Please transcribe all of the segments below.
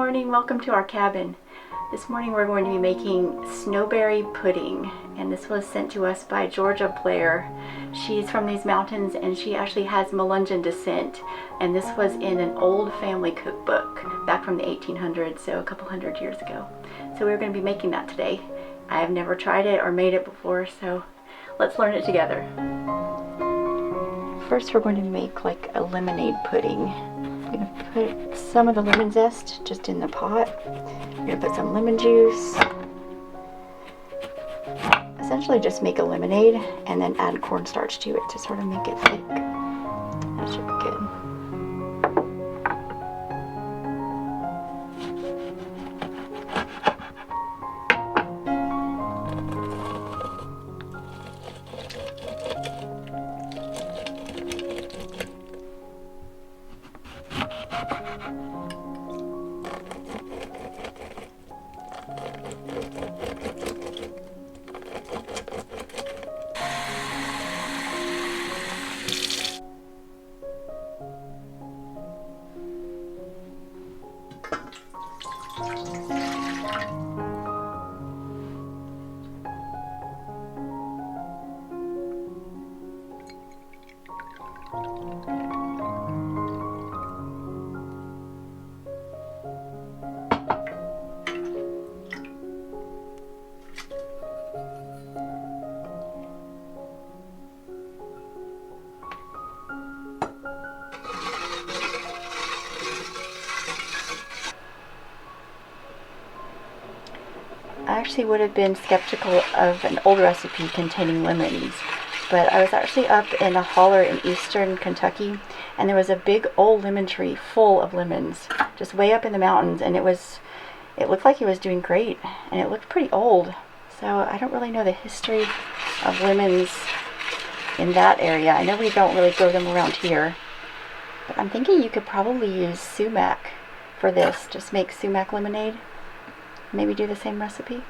morning, welcome to our cabin. This morning we're going to be making snowberry pudding, and this was sent to us by Georgia Blair. She's from these mountains and she actually has Melungeon descent, and this was in an old family cookbook back from the 1800s, so a couple hundred years ago. So we're going to be making that today. I have never tried it or made it before, so let's learn it together. First we're going to make like a lemonade pudding. I'm going to put some of the lemon zest just in the pot. I'm going to put some lemon juice. Essentially just make a lemonade and then add cornstarch to it to sort of make it thick. That should be good. I actually would have been skeptical of an old recipe containing lemons, but I was actually up in a holler in eastern Kentucky, and there was a big old lemon tree full of lemons just way up in the mountains, and it looked like it was doing great, and it looked pretty old. So I don't really know the history of lemons in that area. I know we don't really grow them around here, but I'm thinking you could probably use sumac for this. Just make sumac lemonade. Maybe do the same recipe.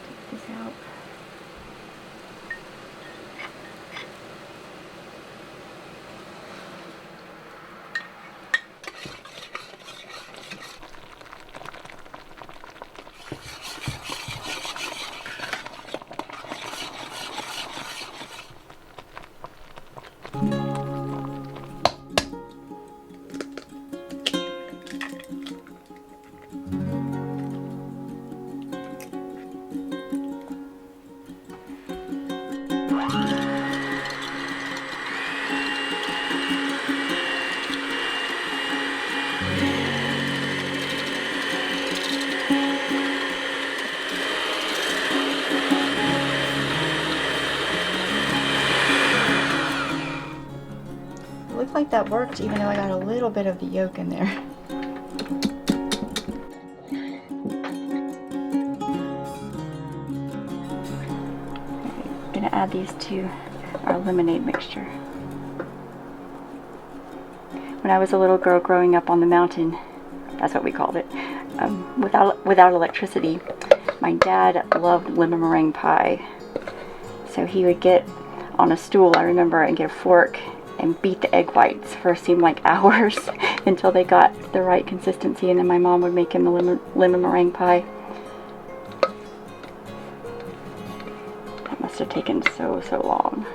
Take this out. Looks like that worked, even though I got a little bit of the yolk in there. I'm gonna add these to our lemonade mixture. When I was a little girl growing up on the mountain, that's what we called it, without electricity, my dad loved lemon meringue pie. So he would get on a stool, I remember, and get a fork and beat the egg whites for seemed like hours until they got the right consistency, and then my mom would make him the lemon meringue pie. That must have taken so long.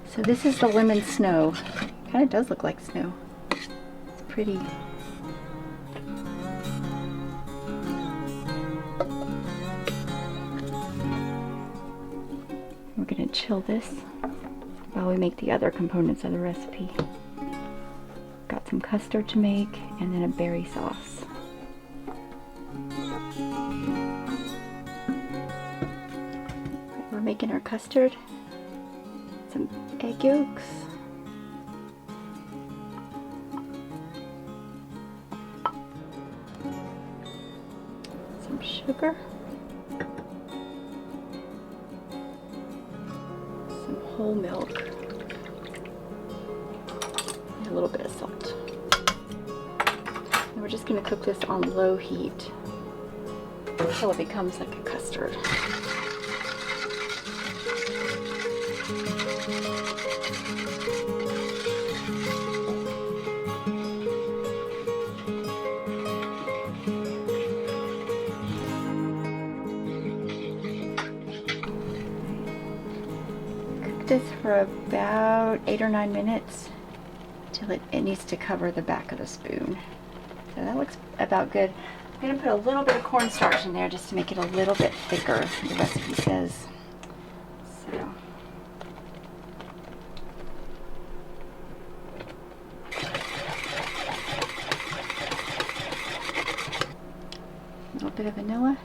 So this is the lemon snow. Kind of does look like snow. It's pretty. We're going to chill this while we make the other components of the recipe. Got some custard to make, and then a berry sauce. We're making our custard. Some egg yolks. Some sugar. whole milk, and a little bit of salt. And we're just going to cook this on low heat until it becomes like a custard. This for about 8 or 9 minutes till it needs to cover the back of the spoon. So that looks about good. I'm going to put a little bit of cornstarch in there just to make it a little bit thicker, the recipe says. So a little bit of vanilla.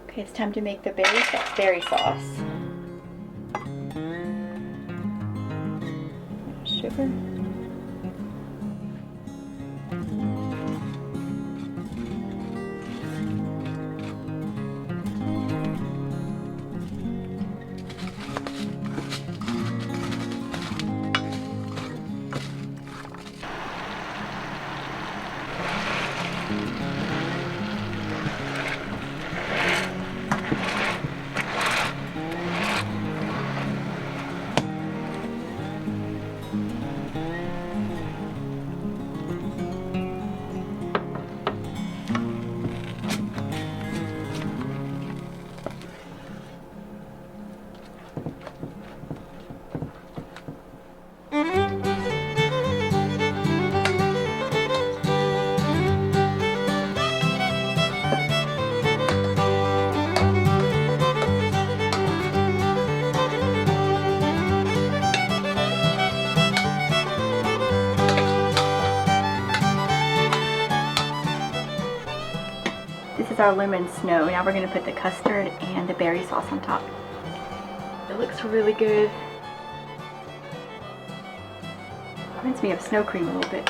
Okay, it's time to make the berry sauce. Sugar. This is our lemon snow. Now we're going to put the custard and the berry sauce on top. It looks really good. Reminds me of snow cream a little bit.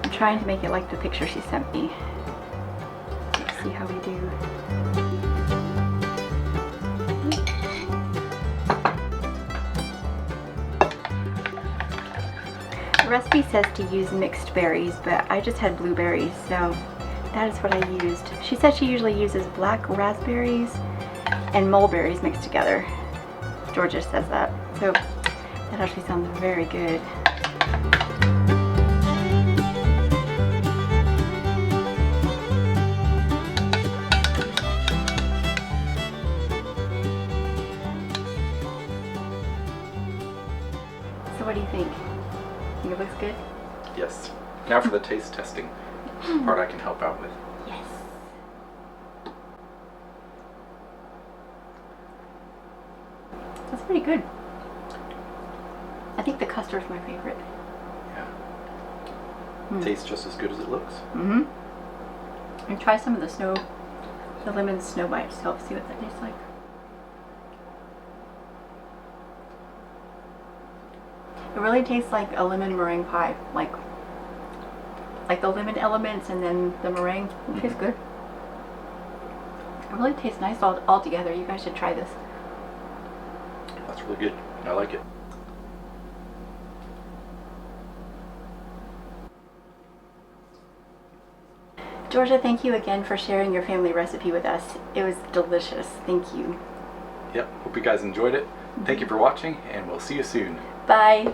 I'm trying to make it like the picture she sent me. Let's see how we do. The recipe says to use mixed berries, but I just had blueberries, so that is what I used. She said she usually uses black raspberries and mulberries mixed together. Georgia says that. So that actually sounds very good. So what do you think? Think it looks good? Yes. Now for the taste testing part I can help out with. Yes. That's pretty good. I think the custard's my favorite. Yeah. Tastes just as good as it looks. Mm-hmm. And try some of the lemon snow by itself. See what that tastes like. It really tastes like a lemon meringue pie, like the lemon elements and then the meringue. It tastes good. It really tastes nice all together. You guys should try this. That's really good. I like it. Georgia, thank you again for sharing your family recipe with us. It was delicious. Thank you. Yep. Hope you guys enjoyed it. Thank you for watching, and we'll see you soon. Bye.